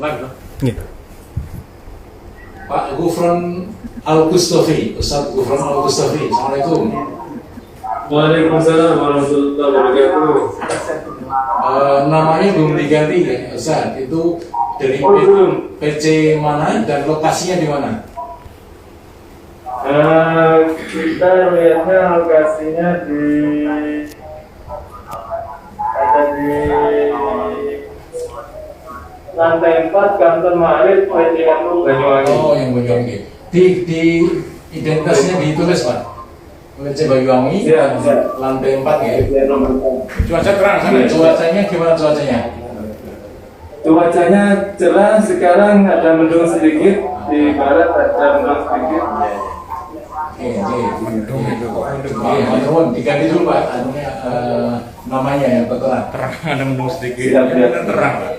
Iya. Pak Gufron Al-Gustofi, Ustaz Gufron Al-Gustofi. Assalamualaikum. Waalaikumsalam warahmatullahi wabarakatuh. Namanya belum diganti ya, Ustaz. Itu dari PC mana dan lokasinya di mana? Kita lihatnya lokasinya ada di lantai 4 kantor Ma'arif PCMU Banyuwangi. Oh, yang Banyuwangi. Di identitasnya ditulis Pak. PC Banyuwangi, Iya. lantai 4 ya. Nomor 4. Cuaca terang sana. Cuacanya gimana cuacanya? Cuacanya cerah, sekarang ada mendung sedikit, di barat ada mendung sedikit. Oke, diganti dulu Pak. Anunya namanya yang terang. Terang, ada mendung sedikit. Siap. Terang, Pak.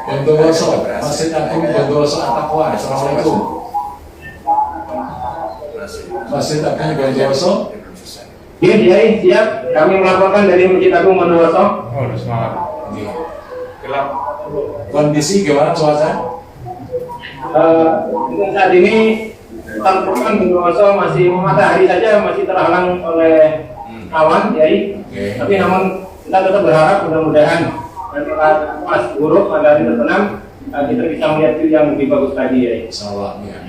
Bondowoso, Masjid Agung Bondowoso At-Taqwa. Assalamualaikum. Masjid Agung Bondowoso. Iya, siap. Kami melaporkan dari Masjid Agung Bondowoso. Oh, udah semangat. Gelap. Kondisi gimana cuaca? Saat ini Tampurkan Bondowoso masih matahari saja masih terhalang oleh awan, Kiai. Tapi namun kita tetap berharap mudah-mudahan nanti pas buruk matahari terbenam kita bisa melihat view yang lebih bagus lagi, ya. Insyaallah, ya.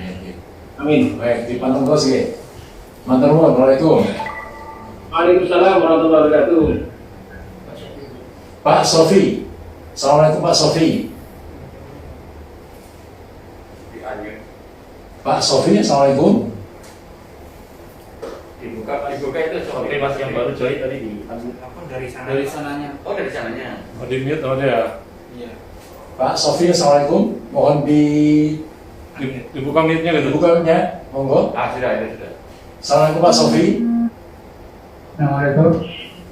Amin. Baik, dipantau terus ya. Matur nuwun, Assalamualaikum. Waalaikumsalam warahmatullahi wabarakatuh. Pak Sofi. Assalamualaikum Pak Sofi. Pak Sofi, Assalamualaikum. Dibuka itu seperti mas yang baru join tadi di Dari sananya. Oh, dari sananya. Oh, di mute, oh dia. Iya. Pak Sofi, Assalamualaikum. Mohon Dibuka mute-nya gitu. dibukanya, monggo. Sudah, itu sudah. Assalamualaikum Pak Sofi. Assalamualaikum.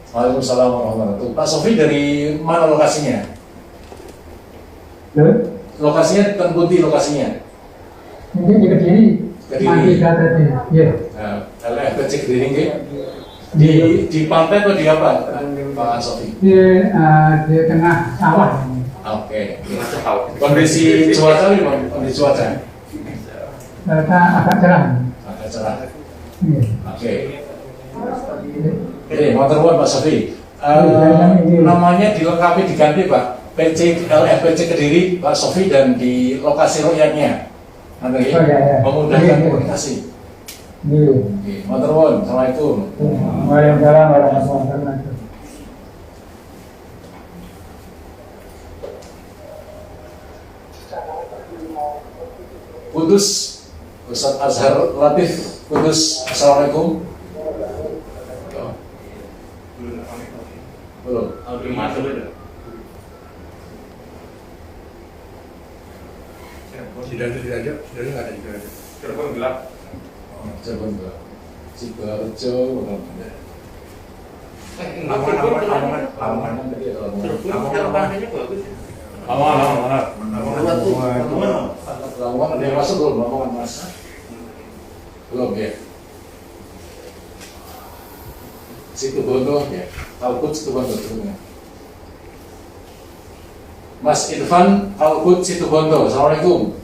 Waalaikumsalam warahmatullahi wabarakatuh. Pak Sofi dari mana lokasinya? Lokasinya Tenputi lokasinya. Mungkin di Kediri. Kediri. Iya. Nah, LFPC Kediri nggih. Di pantai atau di apa? Pak Sofi. Di tengah sawah. Oke. Kondisi cuaca gimana? Kondisi cuaca? Agak cerah. Agak cerah. Iya. Oke. Oke, motor nuwun Pak Sofi. Namanya dilengkapi diganti Pak. PC LFPC Kediri Pak Sofi dan di lokasi rukyatnya. Nanti Ya. memudahkan komunikasi. Iya. Oke, motor nuwun. Assalamualaikum. Waalaikumsalam warahmatullahi wabarakatuh. Kudus Ustaz Azhar Latif Kudus. Assalamualaikum. Belum. Belum masuk itu. Tidak ada nggak ada juga ada. Telepon gelap. Cirebon Mbak. Sidoarjo. Lamongan tadi ya, Lamongan. Telepon telepangnya bagus. Aman. Lamongan ada yang masuk belum? Lamongan Mas. Belum ya. Situbondo ya. Alkut Situbondo sebelumnya. Mas Irfan Alkut Situbondo. Assalamualaikum.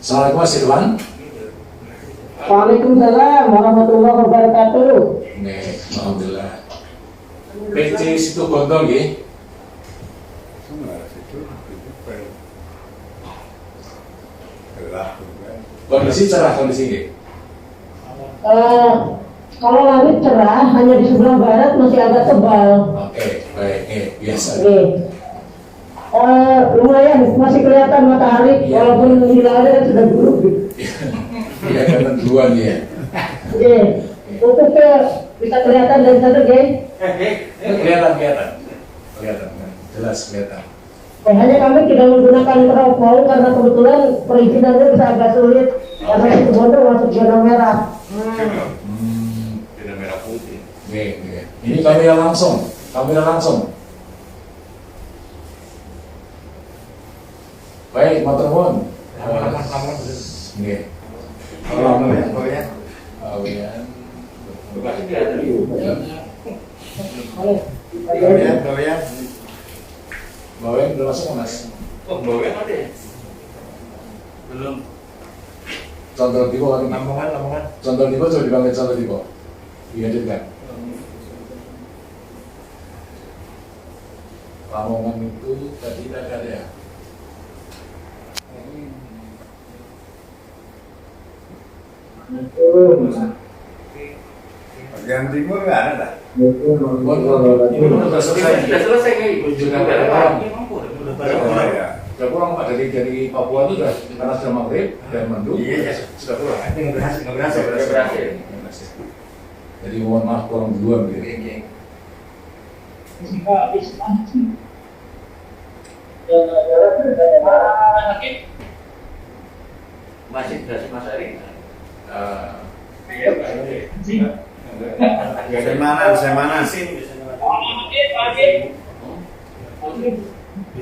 Assalamualaikum Mas Irfan. Waalaikumsalam warahmatullahi wabarakatuh. Nih, alhamdulillah. PC Situbondo nggih. Kondisi cerah kondisi nggih. Kalau langit cerah, hanya di sebelah barat masih agak tebal. Oke, baik, biasa. Lumayan, masih kelihatan matahari, Iya. walaupun hilalnya kan sudah buruk. Iya, kan duluan ya. Oke, ufuknya bisa kelihatan dari sana, guys. Kelihatan, jelas kelihatan. Hanya kami tidak menggunakan teropong karena kebetulan perizinannya bisa agak sulit karena itu bondo masuk zona merah. Tidak merah putih. Nih. Ini kamera langsung. Baik, matur nuwun. Lama-lama. Nggih. Bawayan. Bawayan. Bekasi dia ada dulu. Bawayan. Bawayan udah masuk Mas. Oh, bawayan ada ya? Belum. Contoh tipe kan? Lamongan. Contoh tipe coba dipanggil contoh tipe. Dilanjutkan. Lamongan itu tadi tidak ada ya? Bagian timur nggak ada. Ini sudah selesai. Sudah selesai kayak ibu. Sudah Udah ya. Sudah pulang Pak dari Papua itu sudah karena sudah maghrib dan mendung. Iya. Sudah pulang. Nggak berhasil. Berhasil. Jadi mohon maaf kurang duluan gitu. Masih Mas Ari. Saya mana?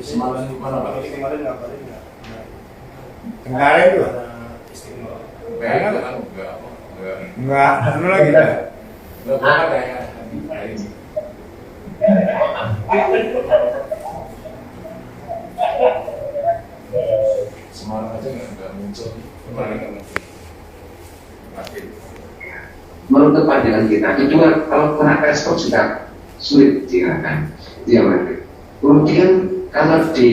Semalam di mana Pak? Tenggara itu. Bayangkan kan? Enggak. Anu lagi. Enggak berangkat ya hari ini. Semarang aja nggak muncul. Kemarin nggak muncul. Pasti. Menurut pandangan kita itu kalau kena ekspor juga sulit digunakan diamankan. Kemudian kalau di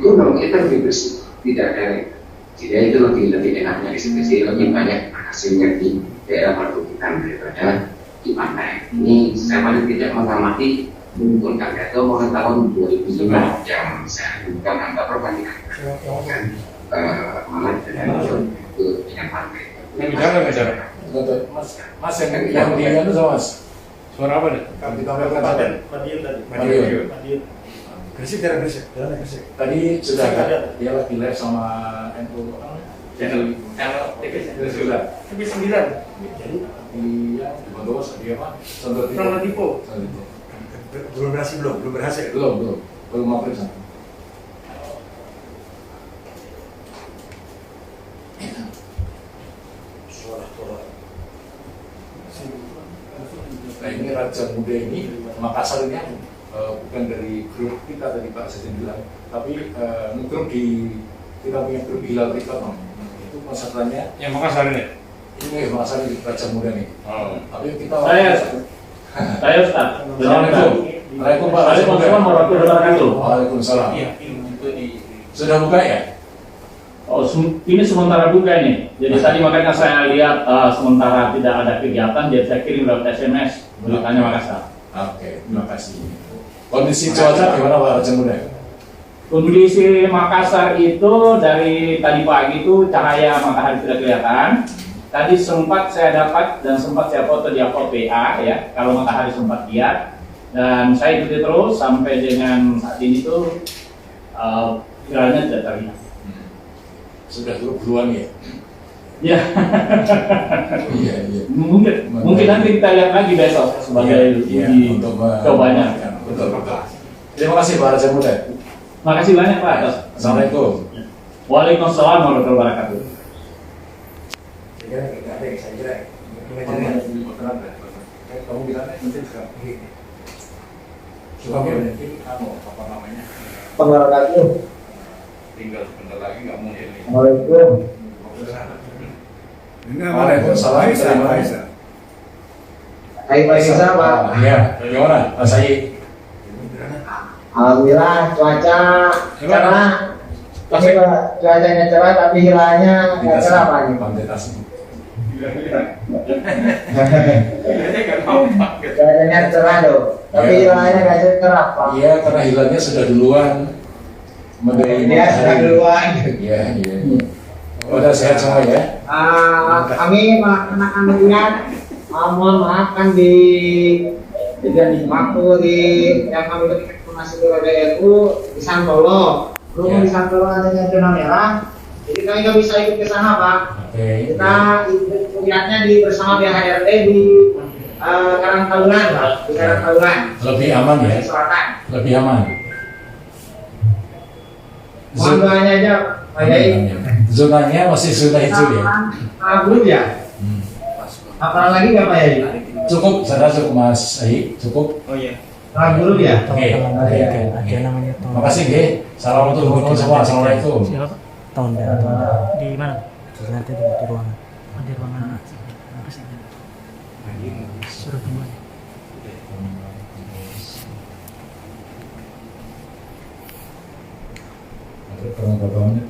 gunung itu lebih bersih, tidak ada, jadi itu lebih enaknya di situ, lebih banyak hasilnya di daerah perbukitan daripada di pantai. Ini saya paling tidak mengamati mengumpulkan data mulai tahun 2005 yang saya bukan angka perbandingan malah dengan pantai. Bicara. Mas yang di itu sama Mas. Suara apa deh? Yang ditampilkan tadi. Madiun. Bersih. Tadi sudah ada. Dia lagi live sama NU. Channel TV. Sudah. TV 9. Jadi dia di Bondowoso dia apa? Contoh Tipo. Belum berhasil. Belum maghrib sana. Nah ini Raja Muda ini Makassar ini bukan dari grup kita tadi Pak Sejen bilang, tapi grup kita punya grup Hilal Rikot itu masalahnya. Yang Makassar ini. Ini Makassar ini Raja Muda nih. Oh. Tapi kita. Saya Ustaz. Assalamualaikum. Waalaikumsalam Pak Raja Muda. Warahmatullahi wabarakatuh. Waalaikumsalam. Iya, itu di. Sudah buka ya? Oh, ini sementara buka nih. Jadi tadi makanya saya lihat sementara tidak ada kegiatan, jadi saya kirim lewat SMS beritanya Makassar. Oke, terima kasih. Kondisi cuaca gimana Pak Raja Muda? Kondisi Makassar itu dari tadi pagi itu cahaya matahari tidak kelihatan. Tadi sempat saya dapat dan sempat saya foto di akun PA ya, kalau matahari sempat lihat. Dan saya ikuti terus sampai dengan saat ini tuh hilangnya tidak terlihat. Sudah duluan ya? Ya. Iya. Mungkin nanti kita lihat lagi besok sebagai uji untuk cobanya. Betul. Terima kasih Pak Raja Muda. Makasih banyak Pak atas. Assalamualaikum. Waalaikumsalam warahmatullahi wabarakatuh. Saya kira. Kamu bilang nanti juga. Coba mungkin apa namanya? Pengaruh Tinggal sebentar lagi nggak mungkin nih. Assalamualaikum. Waalaikumsalam. Aisyah. Hai Pak Isa Pak. Iya. Gimana Mas Ayi? Alhamdulillah cuaca cerah. Tapi cuacanya cerah tapi hilangnya nggak cerah Pak. Kuantitas. Cuacanya cerah loh. Tapi hilangnya nggak cerah Pak. Iya, karena hilangnya sudah duluan. Dia sudah duluan. Iya. Udah sehat semua ya? Kami anak-anak ingat, mohon maaf kan di waktu yang kami ketika masuk ke RDRU di Santolo, belum di Santolo adanya zona merah, jadi kami nggak bisa ikut ke sana Pak. Kita lihatnya bersama BHRT di Karangtaulan Pak, di Karangtaulan. Lebih aman ya? Di selatan. Lebih aman. Mohon doanya aja, Pak Yai. Zonanya masih zona hijau ya. Belum ya? Apalan lagi nggak Pak Yai? Cukup, saya rasa cukup Mas Ai, cukup. Oh iya. Belum ya? Oke, ada namanya tahun. makasih Ge. Salam untuk teman-teman semua. Assalamualaikum. Siapa? Tahun di mana? Nanti di ruangan. Di ruangan apa sih? Suruh kembali. Ada perang-perangnya.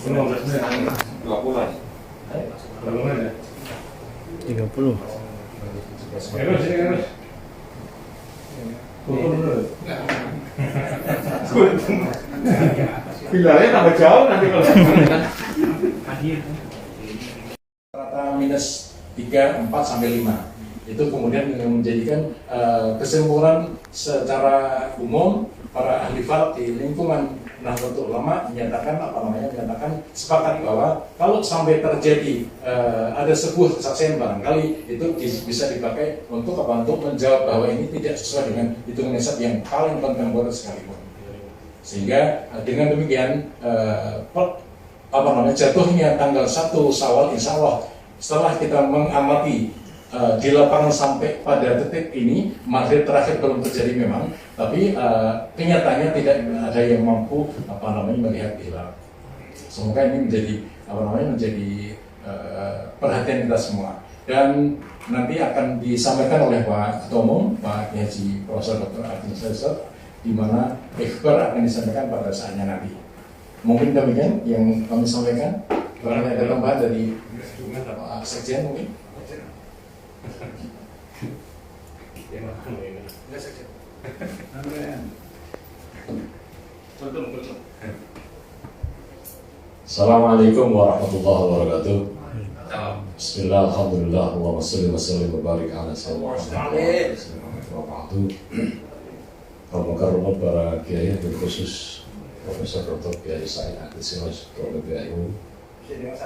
15 menit. 20-an. Berapa menit ya? 30. Terus, sini terus. Bilangnya tambah jauh nanti kalau. Rata minus 3, 4 sampai 5. Itu kemudian yang menjadikan kesimpulan secara umum para ahli FAT di lingkungan Nahdlatul Ulama menyatakan sepakat bahwa kalau sampai terjadi ada sebuah kesaksian barangkali itu bisa dipakai untuk menjawab bahwa ini tidak sesuai dengan hitungan nisab yang paling kontemporer sekalipun. Sehingga dengan demikian jatuhnya tanggal 1 Syawal insya Allah setelah kita mengamati di lapangan sampai pada detik ini maghrib terakhir belum terjadi memang, tapi kenyataannya tidak ada yang mampu melihat hilal. Semoga ini menjadi perhatian kita semua, dan nanti akan disampaikan oleh Pak Ketua Umum Pak Haji Profesor Dr. Adin Syarif, di mana ikhbar akan disampaikan pada saatnya nanti. Mungkin demikian yang kami sampaikan. Barangkali ada tambahan dari Sekjen mungkin. Assalamualaikum warahmatullahi wabarakatuh. Bismillah, alhamdulillah, Allahumma salli wa sallim wa barik ala sayyidina Muhammad. Al-Mukarramah para kiai khusus Profesor Dr. Kiai Said Akil Siraj, Ketua BPIU,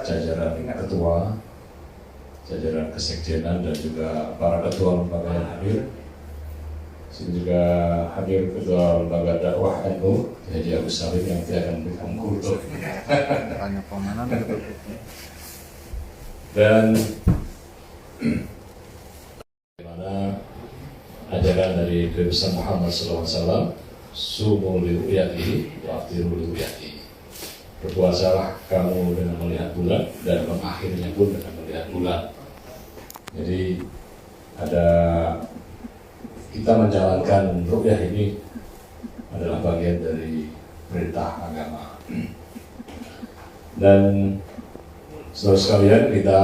jajaran ketua, jajaran kesekjenan, dan juga para ketua lembaga yang hadir. Sini juga hadir ketua lembaga dakwah NU Haji Agus Salim yang tidak akan memberikan kultur. Dan bagaimana ajaran dari Nabi Muhammad SAW, sumu liru'yatihi wa aftiru liru'yatihi. Berpuasalah kamu dengan melihat bulan dan mengakhirinya pun dengan melihat bulan. Jadi ada kita menjalankan ru'yah ini adalah bagian dari perintah agama. Dan saudara sekalian, kita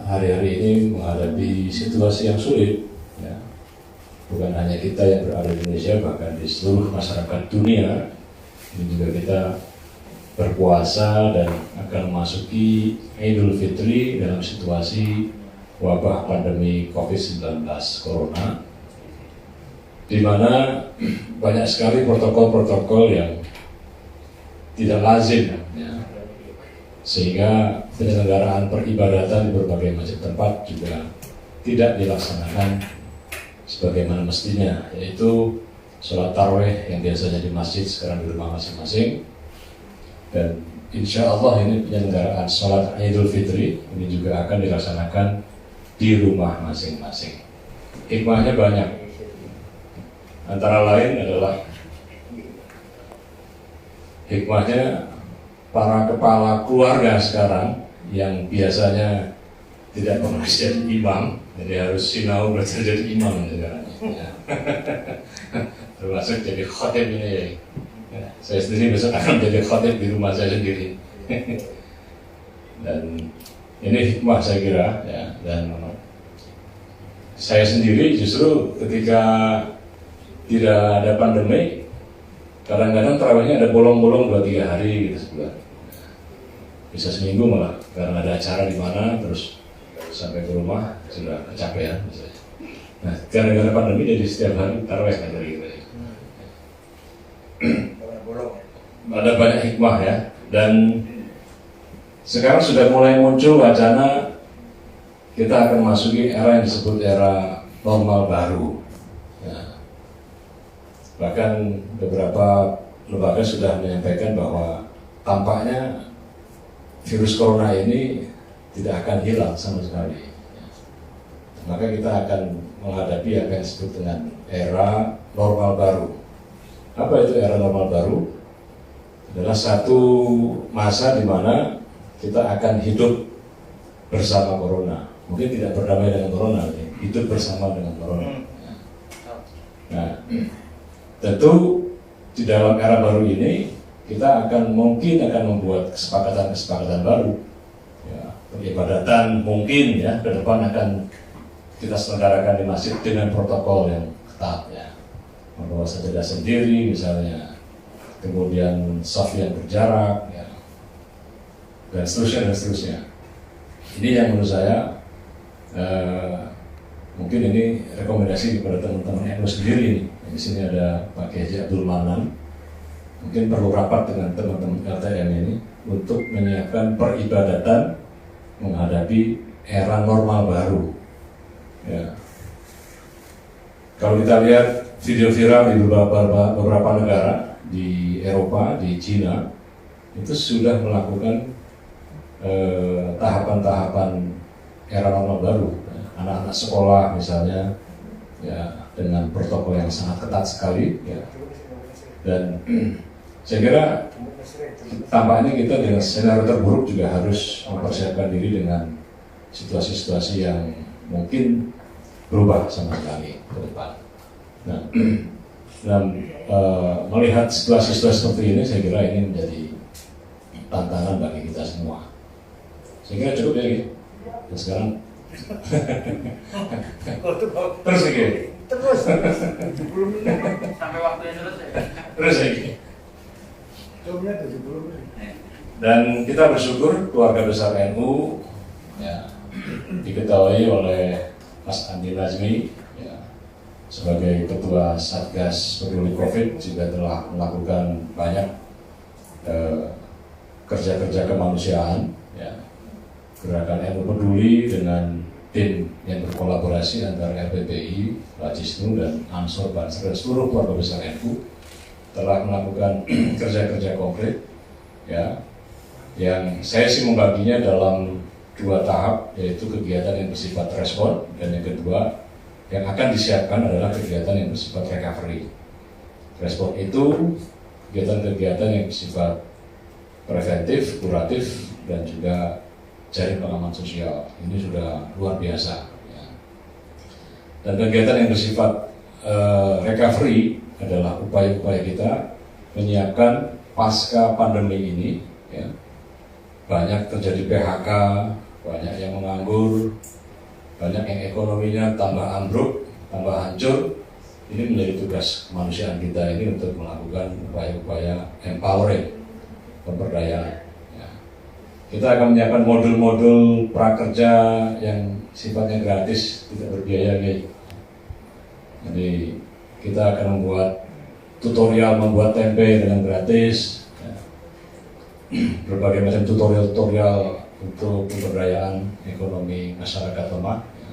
hari-hari ini menghadapi situasi yang sulit, ya. Bukan hanya kita yang berada di Indonesia, bahkan di seluruh masyarakat dunia. Ini juga kita berpuasa dan akan memasuki Idul Fitri dalam situasi wabah pandemi COVID-19 Corona, di mana banyak sekali protokol-protokol yang tidak lazim, ya. Sehingga penyelenggaraan peribadatan di berbagai macam tempat juga tidak dilaksanakan sebagaimana mestinya, yaitu sholat tarawih yang biasanya di masjid sekarang di rumah masing-masing. Dan insya Allah ini penyelenggaraan sholat Idul Fitri ini juga akan dilaksanakan di rumah masing-masing. Hikmahnya banyak, antara lain adalah hikmahnya para kepala keluarga sekarang yang biasanya tidak pernah jadi imam, jadi harus sinau belajar jadi imam sekarang, ya. Termasuk jadi khotib ini, ya. Saya sendiri besok akan jadi khotib di rumah saya sendiri. Dan ini hikmah saya kira, ya. Dan saya sendiri justru ketika tidak ada pandemi, kadang-kadang tarawihnya ada bolong-bolong 2-3 hari gitu sebulan, bisa seminggu malah, karena ada acara di mana, terus sampai ke rumah sudah kecapean misalnya. Nah, gara-gara pandemi jadi setiap hari tarawih kan dari gitu. Ada banyak hikmah, ya. Dan sekarang sudah mulai muncul wacana kita akan masuki era yang disebut era normal baru, ya. Bahkan beberapa lembaga sudah menyampaikan bahwa tampaknya virus corona ini tidak akan hilang sama sekali. Maka kita akan menghadapi apa yang disebut dengan era normal baru. Apa itu era normal baru? Adalah satu masa di mana kita akan hidup bersama corona. Mungkin tidak berdamai dengan corona, hidup bersama dengan corona. Nah, tentu di dalam era baru ini kita mungkin akan membuat kesepakatan baru. Ya, peribadatan mungkin ya ke depan akan kita selenggarakan di masjid dengan protokol yang ketat ya. Membawa sajadah sendiri misalnya, kemudian shaf yang berjarak ya, dan seterusnya. Ini yang menurut saya mungkin ini rekomendasi kepada teman-teman NU sendiri nih. Di sini ada Pak Kiai Abdul Manan. Mungkin perlu rapat dengan teman-teman LTM ini untuk menyiapkan peribadatan menghadapi era normal baru. Ya. Kalau kita lihat video viral di beberapa negara di Eropa, di Cina, itu sudah melakukan tahapan-tahapan era normal baru. Anak-anak sekolah misalnya, ya dengan protokol yang sangat ketat sekali. Ya. Dan saya kira tampaknya kita dengan skenario terburuk juga harus mempersiapkan diri dengan situasi-situasi yang mungkin berubah sama sekali ke depan. Nah, melihat situasi-situasi seperti ini, saya kira ini menjadi tantangan bagi kita semua. Saya kira cukup ya, gitu. Dan sekarang terus lagi. Terus 70 menit sampai waktunya selesai. Terus lagi. Dan kita bersyukur keluarga besar NU ya, diketahui oleh Mas Andi Nazmi ya, sebagai Ketua Satgas Peduli Covid juga telah melakukan banyak kerja-kerja kemanusiaan ya. Gerakan NU Peduli dengan tim yang berkolaborasi antara RPPI, Rajisnu dan Ansor Banser dan seluruh keluarga besar NU telah melakukan kerja-kerja konkret ya, yang saya sih membaginya dalam 2 tahap, yaitu kegiatan yang bersifat respon dan yang kedua yang akan disiapkan adalah kegiatan yang bersifat recovery. Respon itu kegiatan-kegiatan yang bersifat preventif, kuratif dan juga jaring pengaman sosial. Ini sudah luar biasa ya. Dan kegiatan yang bersifat recovery adalah upaya-upaya kita menyiapkan pasca pandemi ini ya. Banyak terjadi PHK, banyak yang menganggur, banyak yang ekonominya tambah ambruk, tambah hancur. Ini menjadi tugas kemanusiaan kita ini untuk melakukan upaya-upaya empowering, pemberdayaan ya. Kita akan menyiapkan modul-modul prakerja yang sifatnya gratis, tidak berbiaya nih. Jadi kita akan membuat tutorial membuat tempe dengan gratis ya. Berbagai macam tutorial untuk pemberdayaan ekonomi masyarakat lemah ya.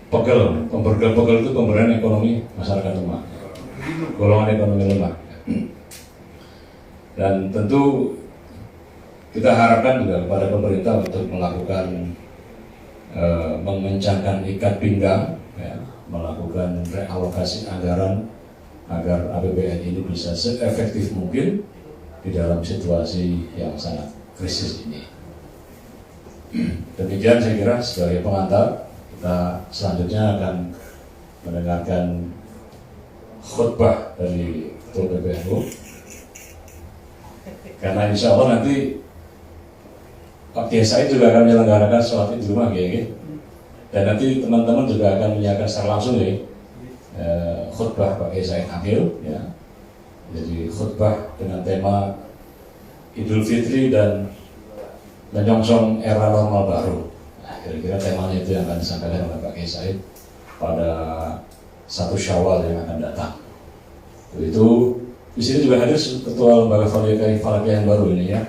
Pegel itu pemberdayaan ekonomi masyarakat lemah, golongan ekonomi lemah ya. Dan tentu kita harapkan juga kepada pemerintah untuk melakukan mengencangkan ikat pinggang ya, melakukan realokasi anggaran agar APBN ini bisa seefektif mungkin di dalam situasi yang sangat krisis ini. Demikian saya kira sebagai pengantar, kita selanjutnya akan mendengarkan khutbah dari Ketua PBNU. Karena insya Allah nanti Pak Kiai Said juga akan menyelenggarakan sholat di rumah ya. Dan nanti teman-teman juga akan menyiarkan secara langsung ya khutbah Pak Kiai Said Akil ya. Jadi khutbah dengan tema Idul Fitri dan menyongsong era normal baru. Nah, kira-kira temanya itu yang akan disampaikan oleh Pak Kiai Said pada 1 Syawal yang akan datang. Itu di sini juga hadir Ketua Lembaga Falakiyah yang baru ini ya,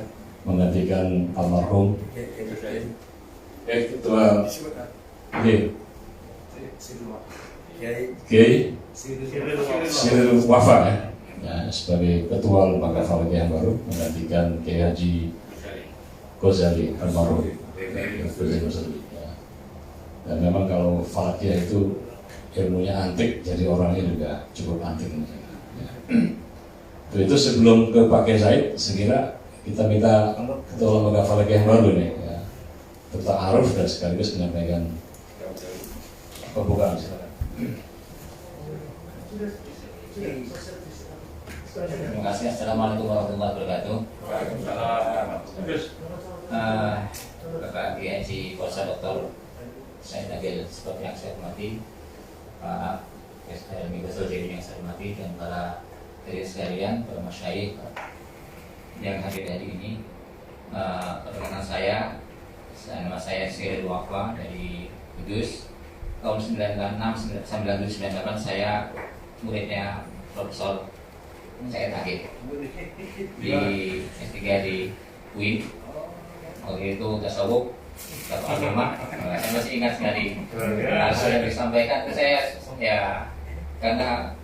menggantikan almarhum Ketua Kiai Siril Wafa ya. ya, sebagai ketua lembaga Falakiyah yang baru menggantikan Kiai Haji Ghazali almarhum. Ya. Dan memang kalau Falakiyah itu ilmunya antik, jadi orangnya juga cukup antik. Ya. Itu sebelum ke Pak Kiai Said, sekira kita minta ketua lembaga Falakiyah yang baru nih, ya, Dr. Aruf dan sekaligus menyampaikan pembukaan. Silakan. Terima kasih. Assalamualaikum warahmatullahi wabarakatuh. Bapak Kiai Haji Prof. Dr. Said Nagil seperti yang saya hormati, Pak Helmi Ghazali yang saya hormati, dan para hadirin sekalian, para masyayikh yang hadir hari ini. Perkenalkan saya, nama saya Syed Wafa dari Kudus. Tahun 1998 saya muridnya Profesor Said Nagil di S3 di UIN. Waktu itu tasawuf atau agama, saya masih ingat sekali. Sudah disampaikan ke saya, ya, karena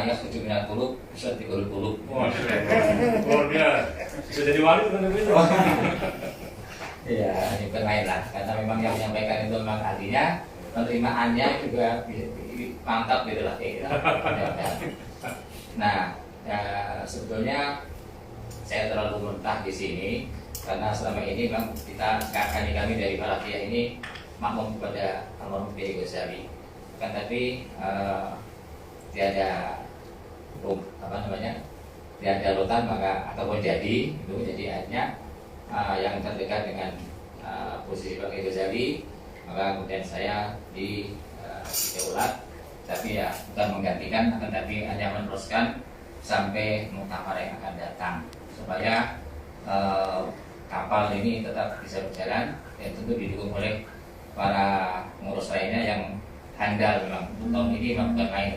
ayah tujuh minat kulub, bisa digolub kulub. Luar biasa. Bisa jadi wali kan itu. Ya, ini bermain lah. Karena memang yang menyampaikan itu memang artinya penerimaannya juga mantap gitu lah. Nah, ya, sebetulnya saya terlalu mentah di sini karena selama ini memang kami dari Falakiyah ini makmum kepada almarhum Kiai Ghazali. Kan tapi tiada tiada rotan maka ataupun jadi akhirnya yang terdekat dengan posisi Pak Kiai Ghazali, maka kemudian saya di Daulat, tapi ya bukan menggantikan, akan tapi hanya meneruskan sampai muktamar yang akan datang supaya kapal ini tetap bisa berjalan dan tentu didukung oleh para pengurus lainnya yang handal memang untuk tahun ini memang bukan main.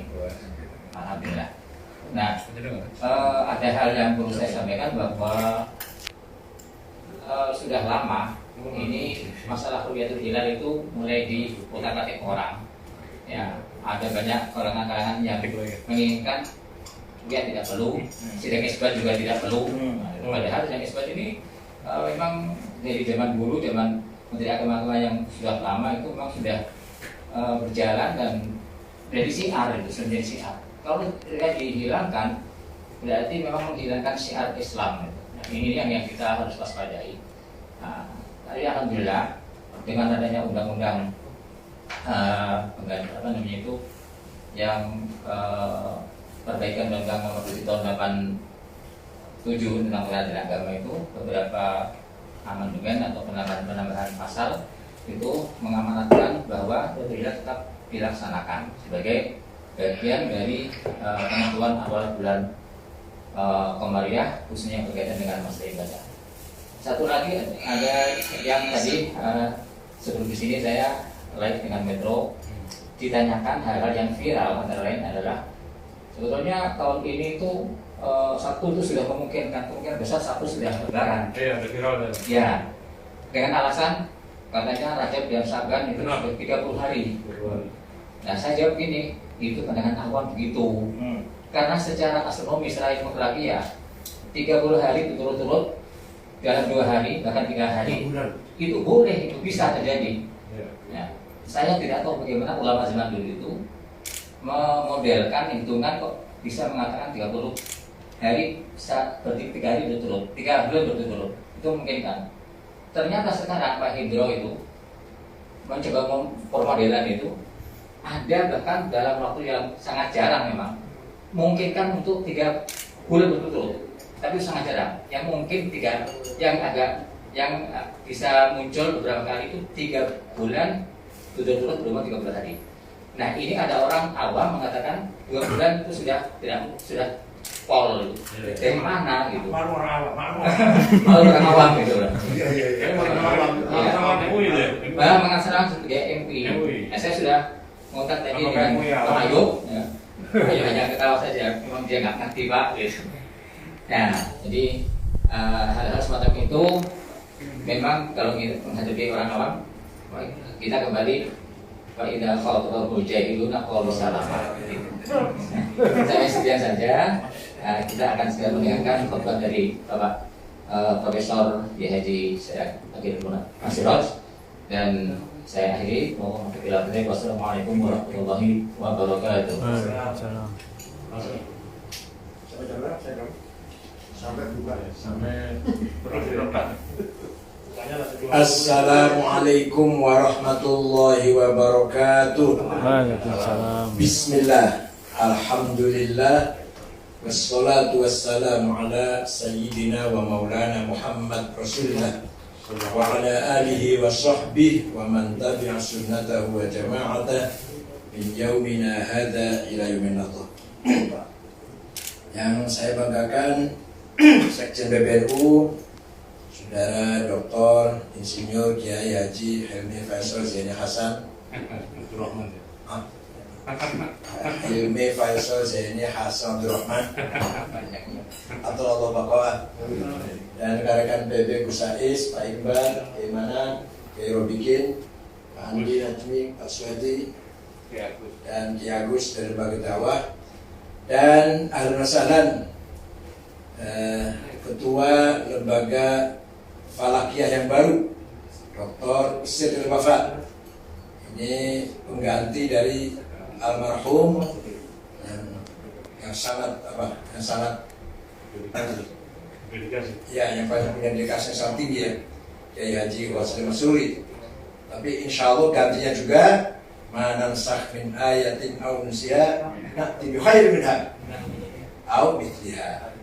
Alhamdulillah. Nah, ada hal yang perlu saya sampaikan bahwa sudah lama ini masalah Ru'yatul Hilal itu mulai diutak-atik orang. Ya, ada banyak kalangan yang menginginkan ru'yat tidak perlu, sidang isbat juga tidak perlu. Padahal sidang isbat ini memang dari zaman dulu, zaman Menteri Agama yang sudah lama itu memang sudah berjalan dan dari syiar itu menjadi syiar. Kalau tidak dihilangkan, berarti memang menghilangkan syiar Islam. Nah, ini yang kita harus waspadai. Nah, tapi alhamdulillah dengan adanya undang-undang yang perbaikan undang-undang nomor 7 tahun 87 tentang peradilan agama itu, beberapa amandemen atau penambahan pasal itu mengamanatkan bahwa tidak tetap dilaksanakan sebagai bagian dari penentuan awal bulan Komariah, khususnya yang berkaitan dengan masalah ibadah. Satu lagi ada yang tadi sebelum di sini saya live dengan Metro ditanyakan hal-hal yang viral, antara lain adalah sebetulnya tahun ini itu Sabtu itu sudah kemungkinan besar Sabtu sudah lebaran. Iya, viral. Ya, dengan alasan katanya Rajab dan Syaban itu sudah 30 hari. Nah, saya jawab gini, itu pandangan awam begitu. Karena secara astronomi secara ilmu Falakiyah 30 hari berturut-turut dalam 2 hari bahkan 3 hari itu boleh, itu bisa terjadi. Ya, saya tidak tahu bagaimana ulama zaman dulu itu memodelkan hitungan kok bisa mengatakan 30 hari berarti 3 hari berturut, 3 bulan berturut, itu mungkin kan. Ternyata sekarang Pak Hendro itu mencoba mempermodelan itu ada bahkan dalam waktu yang sangat jarang memang memungkinkan untuk 3 bulan berturut-turut, tapi sangat jarang. Yang mungkin yang bisa muncul beberapa kali itu 3 bulan berturut-turut belum 30 hari. Nah, ini ada orang awam mengatakan 2 bulan itu sudah pol itu. Dari mana gitu? Orang awam gitu. Iya. Orang MUI deh. Mengasalkan sebagai MUI. Nah, saya sudah kontak tadi dengan Pak Ayub. Ya, hanya ketawa saja. Memang dia nggak ngerti Pak. Gitu. Nah, jadi hal-hal semacam itu memang kalau kita menghadapi orang awam, kita kembali Wa idza khatabahumul jahiluna qalu salama. Saya sekian saja. Kita akan segera mendengarkan khutbah dari Bapak Profesor Haji Syed Akhirul Masiroj, dan saya akhiri. Wassalamualaikum warahmatullahi wabarakatuh. Assalamualaikum warahmatullahi wabarakatuh. Bismillah, alhamdulillah, wassalatu wassalamu ala sayyidina wa maulana Muhammad Rasulullah wa ala alihi wa sahbihi wa man tabi'a sunnatahu wa jama'atah min yaumina hadha ila yaumin nahdhah. Yang saya banggakan Sekjen PBNU Saudara Dr. Insinyur Kiai Haji Hilmi Faisal Zaini Hasan Hilmi Faisal Zaini Hasan Abdurrahman atau Allah Baqa'ah, dan rekan-rekan PB Kusais, Pak Iqbal, Keimanan, Kiai Robikin, Pak Andi Najmi, Pak Suwadi, dan Ki Agus dari Lembaga Dakwah, dan ahlan wa sahlan Ketua Lembaga Falakiyah yang baru, Dr. Syed Wafa. Ini pengganti dari almarhum yang sangat yang banyak punya dedikasi yang sangat tinggi ya, Kiai Haji Wasli Masuri. Tapi insya Allah gantinya juga manansakh min ayatin aw nunsiha na'ti bi khairin minha aw mithliha.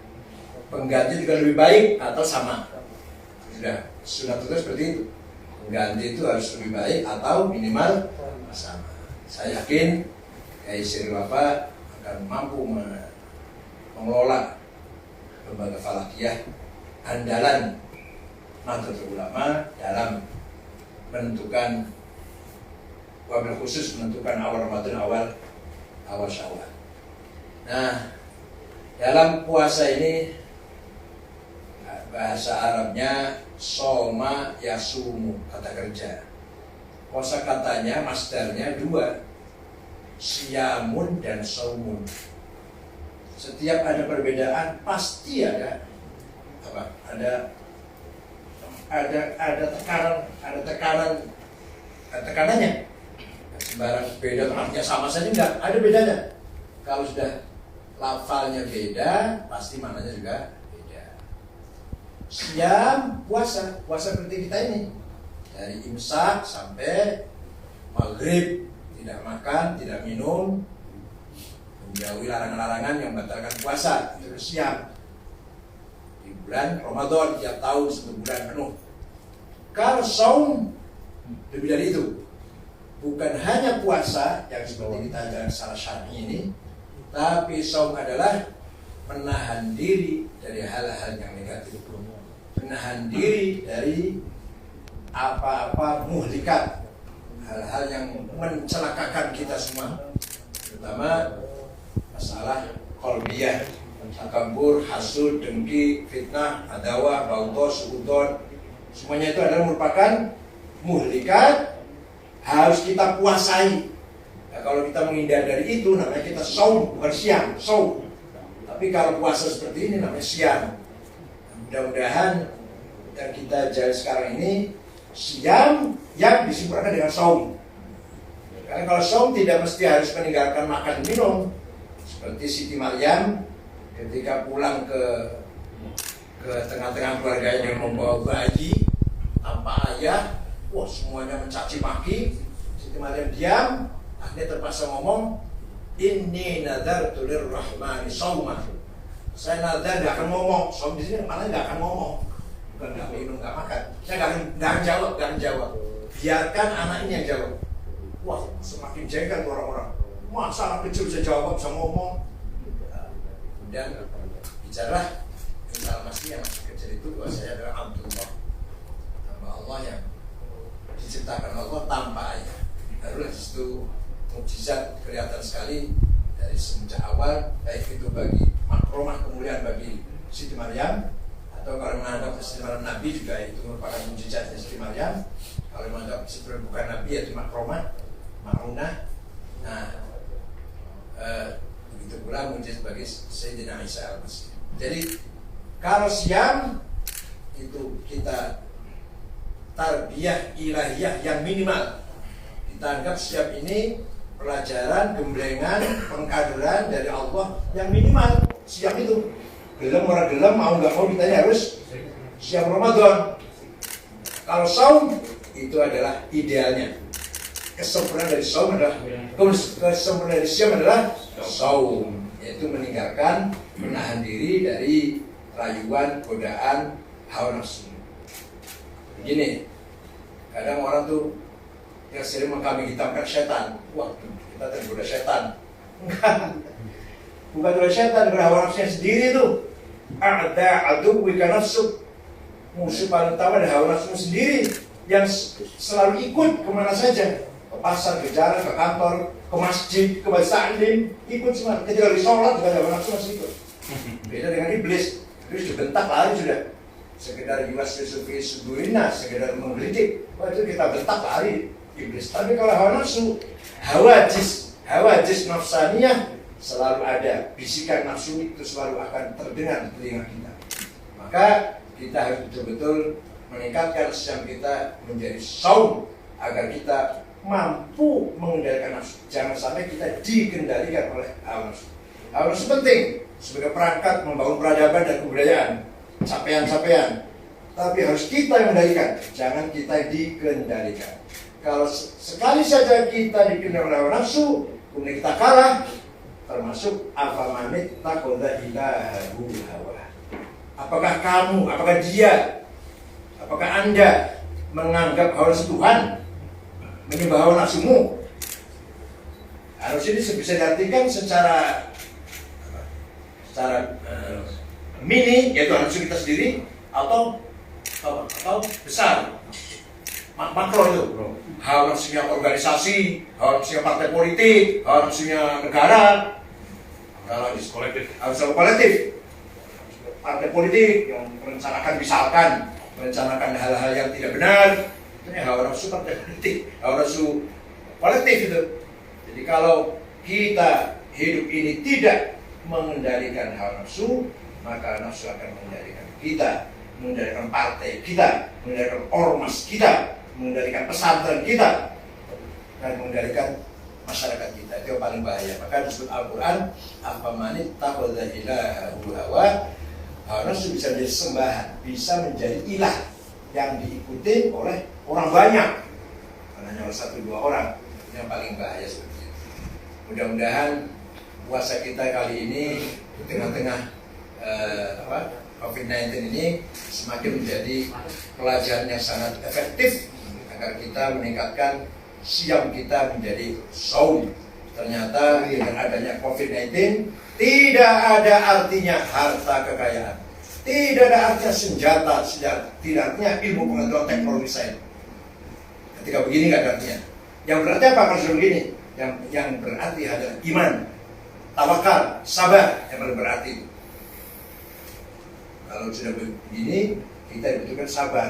Pengganti juga lebih baik atau sama. Sudah sunat itu seperti itu. Pengganti itu harus lebih baik atau minimal sama. Saya yakin Kiai Syed Wafa akan mampu mengelola lembaga falakiyah andalan Nahdlatul Ulama dalam menentukan, wabil khusus menentukan awal Ramadan, awal Syawal. Nah, dalam puasa ini bahasa Arabnya soma yasumu, kata kerja. Kosa katanya, masdarnya dua, siyamun dan saumun. Setiap ada perbedaan pasti ada apa? Ada tekanannya. Sembarang beda artinya sama saja enggak, ada bedanya. Kalau sudah lafalnya beda, pasti maknanya juga beda. Siam, puasa seperti kita ini, dari imsak sampai maghrib, tidak makan, tidak minum, menjauhi larangan-larangan yang membatalkan puasa, itu siam. Di bulan Ramadan tiap tahun 1 bulan penuh. Kalau saum lebih dari itu, bukan hanya puasa yang seperti kita ajarkan secara syar'i ini, tapi saum adalah menahan diri dari hal-hal yang negatif, menahan diri dari apa-apa muhlikat, hal-hal yang mencelakakan kita semua, terutama masalah qalbiyah, takabur, hasud, dengki, fitnah, adawah, baghdha, suudon. Semuanya itu adalah merupakan muhlikat, harus kita puasai. Nah, kalau kita menghindar dari itu namanya kita saum, bukan siam, saum. Tapi kalau puasa seperti ini namanya siam. Mudah-mudahan yang kita jalani sekarang ini siam yang disempurnakan dengan saum. Karena kalau saum tidak mesti harus meninggalkan makan minum. Seperti Siti Maryam ketika pulang ke tengah-tengah keluarganya yang membawa bayi tanpa ayah, wah semuanya mencaci maki. Siti Maryam diam, akhirnya terpaksa ngomong, inni nadartu lirrahmani shauma. Saya nadar gak akan ngomong. Saum di sini malah gak akan ngomong, bukan gak minum, gak makan. Saya gak akan jawab. Biarkan anak ini yang jawab. Wah, semakin jengkel orang-orang. Masa anak kecil bisa jawab, bisa ngomong. Kemudian bicara informasi yang masih kecil itu bahwa saya adalah Abdullah, hamba Allah yang diciptakan Allah tanpa ayah. Barulah disitu mukjizat kelihatan sekali dari semenjak awal, baik itu bagi makromah kemuliaan bagi Siti Maryam, atau kalau menganggap Siti Maryam Nabi juga itu merupakan mukjizatnya Siti Maryam. Kalau menganggap Siti Maryam bukan Nabi yaitu makromah. Ma'unah. Nah, begitu pula muncul sebagai Sayyidina Isa al-Masih. Jadi kalau siam itu kita tarbiyah ilahiyah yang minimal. Kita anggap siam ini pelajaran, gemblengan, pengkaderan dari Allah yang minimal. Siam itu gelem orang gelem, mau nggak mau kita harus siam Ramadan. Kalau saum itu adalah idealnya. Kesempurnaan dari saum adalah kesempurnaan dari siam adalah saum, yaitu meninggalkan, menahan diri dari rayuan, godaan, hawa nafsu. Begini, kadang orang tuh yang sering mengkambing hitamkan setan. Wah, kita tergoda setan. Bukan oleh setan, karena hawa nafsunya sendiri tuh. Ada adu wika nafsu. Musuh paling utama adalah hawa nafsu sendiri yang selalu ikut kemana saja. Ke pasar, ke jalan, ke kantor, ke masjid, ke bait taklim, ikut semua. Ketika di sholat juga hawa nafsu masih ikut. Beda dengan iblis. Iblis dibentak lari sudah. Sekedar yuwaswisu sudurina, sekedar menggelitik. Wah, itu kita bentak lari iblis. Tapi kalau hawa nafsu, hawajis nafsaniyah selalu ada. Bisikan nafsu itu selalu akan terdengar di telinga kita. Maka kita harus betul-betul meningkatkan siam kita menjadi saum agar kita mampu mengendalikan nafsu. Jangan sampai kita dikendalikan oleh hawa nafsu. Hawa nafsu penting sebagai perangkat membangun peradaban dan kebudayaan, capaian-capaian. Tapi harus kita yang mengendalikan, jangan kita dikendalikan. Kalau sekali saja kita dikendalikan oleh hawa nafsu, kemudian kita kalah, termasuk afamanit takoda ilahu hawa. Apakah kamu, apakah dia, apakah Anda menganggap hawa nafsu Tuhan, menyembah hawa nafsumu? Harus ini bisa diartikan secara mini, yaitu nafsu kita sendiri, atau besar, makro itu. Hawa nafsunya organisasi, hawa nafsunya partai politik, hawa nafsunya negara. Kalau harus kolektif. Partai politik yang merencanakan, misalkan merencanakan hal-hal yang tidak benar, itu hawa nafsu partai politik, hawa nafsu kolektif itu. Jadi kalau kita hidup ini tidak mengendalikan hawa nafsu, maka nafsu akan mengendalikan kita, mengendalikan partai kita, mengendalikan ormas kita, mengendalikan pesantren kita, dan mengendalikan masyarakat kita. Itu yang paling bahaya. Maka disebut Al-Quran, afamanit takhadha ilahu hawa. Hawa nafsu bisa menjadi sembahan, bisa menjadi ilah yang diikuti oleh orang banyak, hanya oleh 1-2 orang. Yang paling bahaya seperti itu. Mudah-mudahan puasa kita kali ini di tengah-tengah COVID-19 ini semakin menjadi pelajaran yang sangat efektif agar kita meningkatkan siam kita menjadi saum. Ternyata dengan adanya COVID-19 tidak ada artinya harta kekayaan, tidak ada artinya senjata, tidak artinya ilmu pengetahuan teknologi sains. Ketika begini nggak ada artinya. Yang berarti apa kalau sudah begini? Yang berarti adalah iman, tawakal, sabar yang paling berarti. Kalau sudah begini, kita dibutuhkan sabar.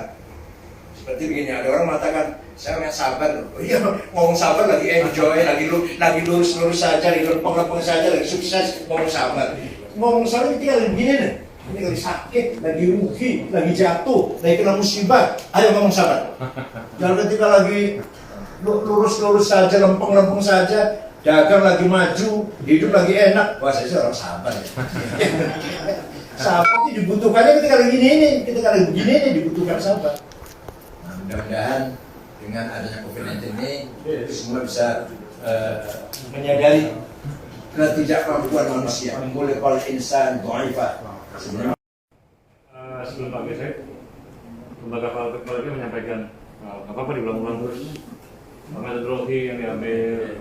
Seperti begini, ada orang mengatakan, saya yang sabar loh. Oh iya, ngomong sabar lagi enjoy, lagi lurus-lurus saja, lagi lempeng-lempeng saja, lagi sukses, ngomong sabar. Ngomong sabar itu lagi begini deh. Ini lagi sakit, lagi rugi, lagi jatuh, lagi kena musibah. Ayo ngomong sabar. Jangan ketika lagi lurus-lurus saja, lempeng-lempeng saja, dagang lagi maju, hidup lagi enak. Wah, saya orang sabar ya. Sabar itu dibutuhkannya ketika lagi ketika lagi begini ini dibutuhkan sabar. Nah, mudah-mudahan dengan adanya COVID-19 ini semua bisa menyadari ketidakmampuan manusia. Mulai kalau insan dhaifah. Sebelum Pak Gesek, lembaga teknologi menyampaikan apa diulang-ulang terus metodologi yang diambil,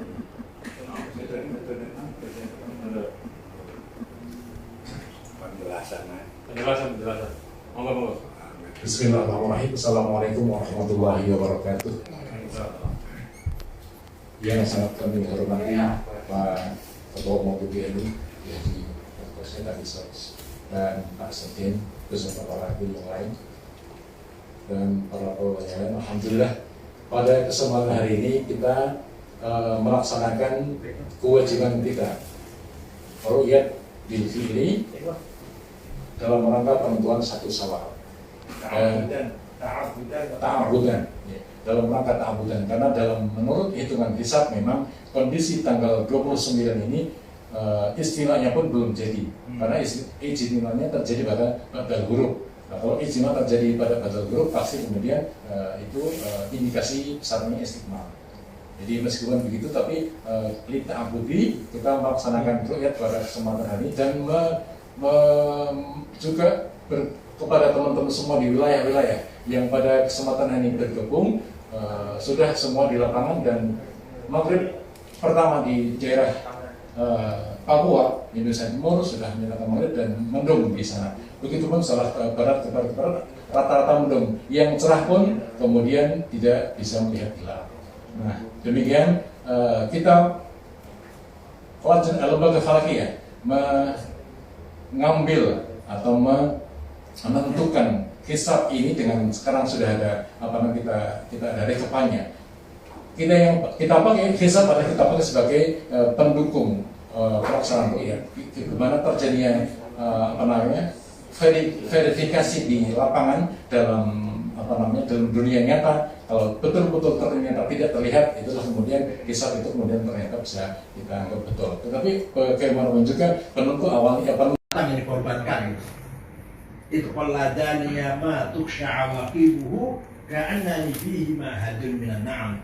penjelasan. Monggo. Bismillahirrahmanirrahim. Assalamualaikum warahmatullahi wabarakatuh. Yang sangat kami hormati Pak Ketua Umum PBNU, Yadi Dr. Anies dan Pak Sekjen beserta para hakim yang lain dan para pelayan. Alhamdulillah pada kesempatan hari ini kita melaksanakan kewajiban kita ru'yat bil fi'li dalam rangka penentuan 1 Syawal. Ta'abudan. Dalam rangka ta'abudan, karena menurut hitungan hisab memang kondisi tanggal 29 ini istimewanya pun belum jadi, karena ijtima'nya terjadi pada badal huruf. Nah, kalau ijtima' terjadi pada badal huruf pasti kemudian itu indikasi besarnya istiqmal. Jadi meskipun begitu, tapi li ta'abudi, kita melaksanakan ru'yat pada kesempatan hari dan juga kepada teman-teman semua di wilayah-wilayah yang pada kesempatan ini bergabung, sudah semua di lapangan, dan maghrib pertama di daerah Papua, Indonesia Timur sudah menyalakan maghrib dan mendung di sana. Begitupun salah barat ke barat rata-rata mendung. Yang cerah pun kemudian tidak bisa melihat hilal. Nah, demikian kita lembaga falakiyah mengambil atau menentukan hisab ini dengan sekarang sudah ada kita ada rekapannya. Kita pakai hisab adalah kita pakai sebagai pendukung pelaksanaan ru'yat. Bagaimana terjadinya verifikasi di lapangan dalam dalam dunia nyata. Kalau betul-betul ternyata tidak terlihat, itu kemudian hisab itu kemudian ternyata bisa kita anggap betul. Tetapi bagaimanapun juga penentu awalnya yang dikorbankan itu qaladani ma tuksha'a waqibuhu ka'annani fihi ma hadun minan na'am.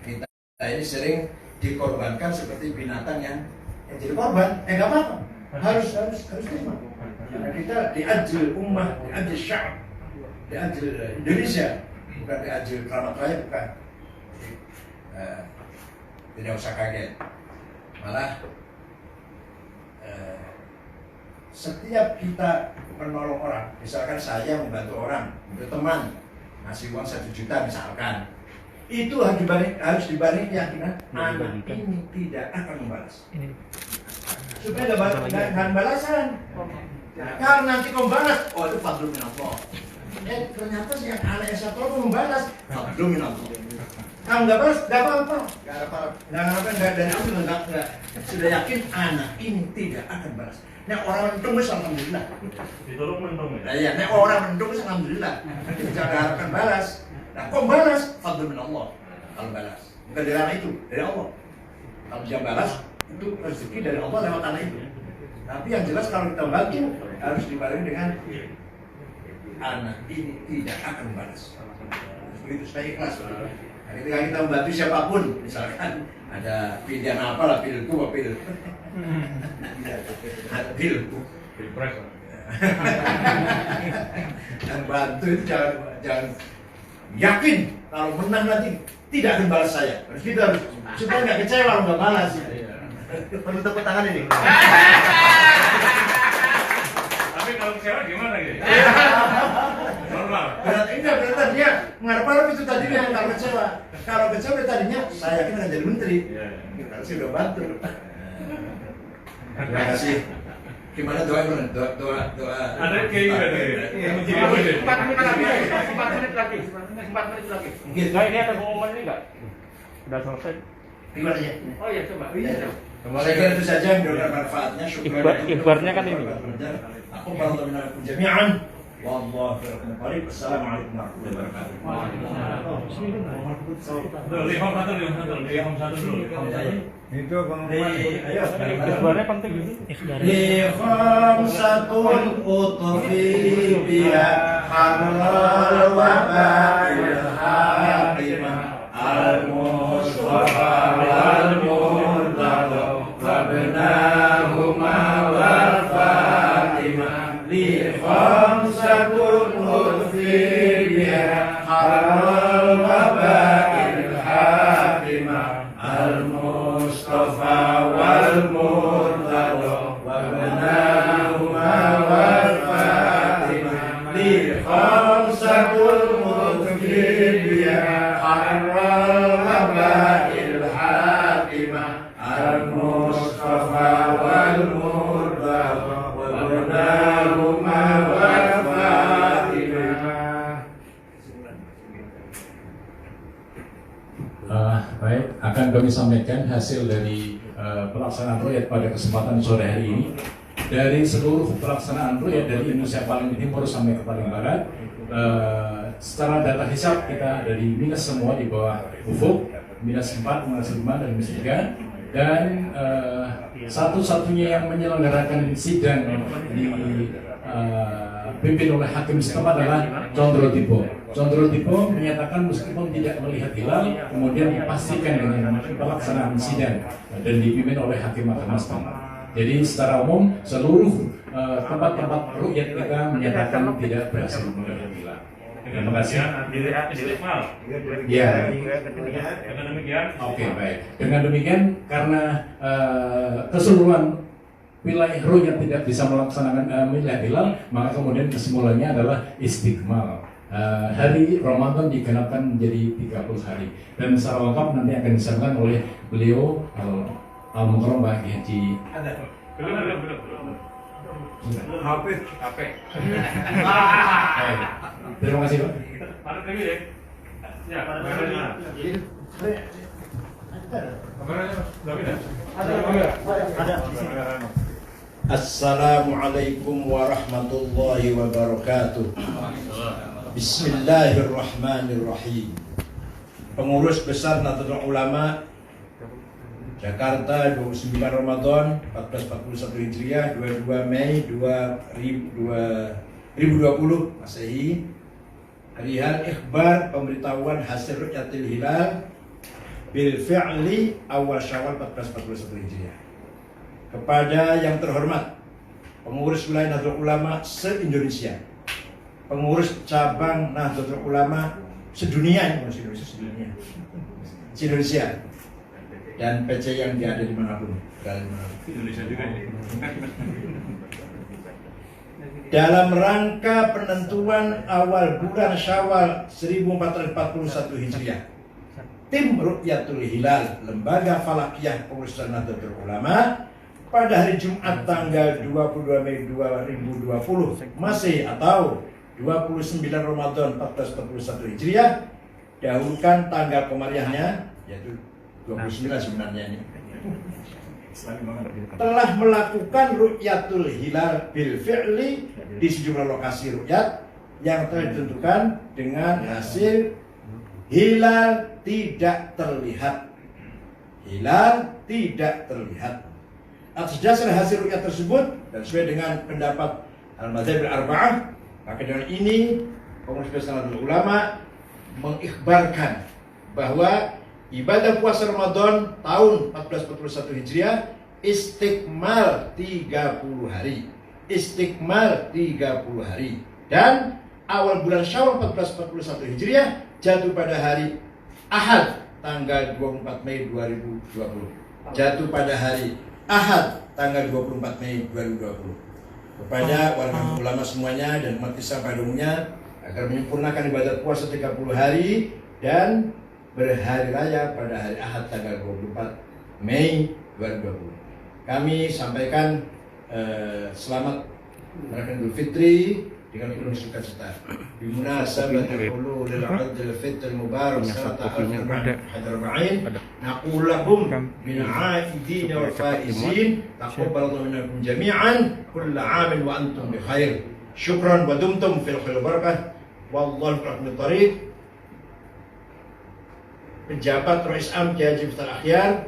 Kita ini sering dikorbankan seperti binatang yang jadi korban. Enggak apa-apa. Harus terima. Karena kita diajil ummah, diajil sya'ab, diajil Indonesia, bukan diajil Keramat Raya, bukan. Tidak usah kaget. Malah setiap kita menolong orang, misalkan saya membantu orang, membantu teman, ngasih uang 1 juta misalkan, itu harus dibanding keyakinan anak ini tidak akan membalas, supaya nggak balasan. Nah, kalau nanti kau balas, oh itu fadlun min Allah. Ternyata si anak yang satu orang membalas, fadlun min Allah. Kalau nggak balas, nggak apa-apa, nggak dari aku nggak sudah yakin anak ini tidak akan balas. Nek orang mendung wis alhamdulillah. Ditolong mendung ya. Iya, nek orang mendung wis alhamdulillah. Jangan harapkan balas. Nah, kok balas? Fadlun min Allah. Kalau balas, bukan dari anak itu, dari Allah. Kalau dia balas, itu rezeki dari Allah lewat anak itu. Tapi yang jelas kalau kita bantu harus dibarengi dengan anak ini tidak akan balas. Begitu supaya ikhlas. Nah, ketika kita membantu siapapun, misalkan ada pilihan apalah, pilku apa pil. Pilpres. Yang bantu itu jangan yakin kalau menang nanti tidak akan balas saya. Kita harus supaya nggak kecewa kalau nggak balas. Perlu tepuk tangan ini. Tapi kalau kecewa gimana gitu? Normal. Berarti dia mengharap itu tadinya kalau kecewa. Kalau kecewa tadinya saya yakin akan jadi menteri. Karena saya udah bantu. Terima kasih. Gimana doa? Ada kayak gitu. 4 menit lagi. Nah, ini ada pengumuman ini enggak? Sudah selesai. Gimana ya? Oh iya, coba. Saya kira itu saja yang menurut manfaatnya. Ikhbarnya kan ini. Aku baru menawarkan jami'an. Wallahu a'lam. Assalamualaikum warahmatullahi wabarakatuh. Itu pengumuman. Ikhbarnya penting ini. Khamsatun utufi biha hamral waba'il haqimah al-mustafa wal-murtada wabnahuma wal-fatimah li khamsatun utufi biha hamral waba'il haqimah al-mustafa wal-murtada wabnahuma wal-fatimah li khamsatul mutqibiyah harral waba'il haqimah al-mustafa wal-murtada wabnahuma wal-fatimah. Baik, akan akan kami sampaikan hasil dari pelaksanaan ru'yat pada kesempatan sore hari ini. Dari seluruh pelaksanaan ru'yat dari Indonesia paling timur sampai ke paling barat, secara data hisab kita dari minus semua di bawah ufuk, minus 4, minus 5, dan minus 3. Dan satu-satunya yang menyelenggarakan sidang dipimpin oleh hakim setempat adalah Condro Tipo. Condro Tipo menyatakan meskipun tidak melihat hilal, kemudian dipastikan dengan pelaksanaan sidang dan dipimpin oleh hakim mahkamah setempat. Jadi secara umum seluruh tempat-tempat ru'yat kita menyatakan tidak berhasil melihat hilal. Terima kasih. Ya. Dengan demikian. Oke, baik. Dengan demikian, karena keseluruhan wilayah ru'yat tidak bisa melaksanakan melihat hilal, maka kemudian kesimpulannya adalah istiqmal. Hari Ramadan digenapkan menjadi 30 hari, dan secara lengkap nanti akan disampaikan oleh beliau Al-Mukarram Pak Haji. Belum. HP. Terima kasih Pak. Assalamualaikum warahmatullahi wabarakatuh. Bismillahirrahmanirrahim. Pengurus Besar Nahdlatul Ulama Jakarta 29 Ramadan 1441 Hijriah 22 Mei 2020 Masehi. Perihal ikhbar pemberitahuan hasil ru'yatil hilal bil fi'li awal Syawal 1441 Hijriah. Kepada yang terhormat pengurus wilayah Nahdlatul Ulama se-Indonesia, pengurus cabang Nahdlatul Ulama sedunia, se-Indonesia, dan PC yang ada dimanapun, Indonesia juga. Dalam rangka penentuan awal bulan Syawal 1441 Hijriah, tim Ru'yatul Hilal Lembaga Falakiyah Pengurusan Nahdlatul Ulama pada hari Jumat tanggal 22 Mei 2020 Masih atau 29 Ramadan 1441 Hijriah, dahulukan tanggal kemariahnya yaitu 29 sebenarnya ini, telah melakukan ru'yatul hilal bil fi'li di sejumlah lokasi ru'yat yang telah ditentukan dengan hasil hilal tidak terlihat. Hilal tidak terlihat. Atas dasar hasil ru'yat tersebut dan sesuai dengan pendapat Al-Madzhab Al-Arba'ah, maka dengan ini Pengurus Besar Nahdlatul Ulama mengikhbarkan bahwa ibadah puasa Ramadan tahun 1441 Hijriah istiqmal 30 hari. Istiqmal 30 hari. Dan awal bulan Syawal 1441 Hijriah jatuh pada hari Ahad tanggal 24 Mei 2020. Jatuh pada hari Ahad tanggal 24 Mei 2020. Kepada warga ulama semuanya dan umat Islam pada umumnya agar menyempurnakan ibadah puasa 30 hari dan berhari raya pada hari Ahad tanggal 24 Mei 2020. Kami sampaikan selamat merayakan Idul Fitri dengan penuh sukacita. Bimunasabati hululil Idul Fitri Mubarak serta al-Arba'in, naqul lahum min 'aidin wa faizin, taqabbalallahu minkum jami'an kull 'amin wa antum bi khair. Syukran wa dumtum fil khair barakah. Wallahu a'lam bishawab. Pejabat Rais Am Kiai Haji Muhtar Akhyar,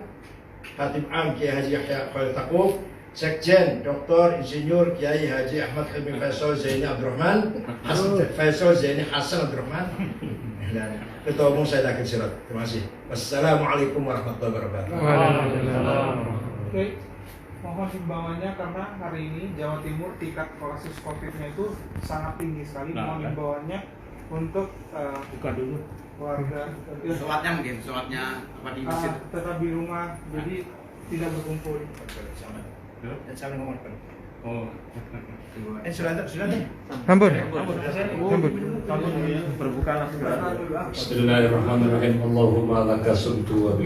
Khatib Am Kiai Haji Yahya Khalil Taquf, Sekjen Dr. Insinyur Kiai Haji Ahmad Hilmi Faisal Zaini Abdurrahman, Faisal Zaini Hasan Abdurrahman, dan Ketua Umum Said Akil Sirot. Terima kasih. Wassalamualaikum warahmatullahi wabarakatuh. Oke, mohon himbauannya karena hari ini Jawa Timur tingkat kasus COVID-nya itu sangat tinggi sekali. Mohon himbauannya untuk buka dulu warga sholatnya mungkin sholatnya apa di masjid tetap di rumah, jadi tidak berkumpul. Bismillahirrahmanirrahim. Allahumma laka sumtu wa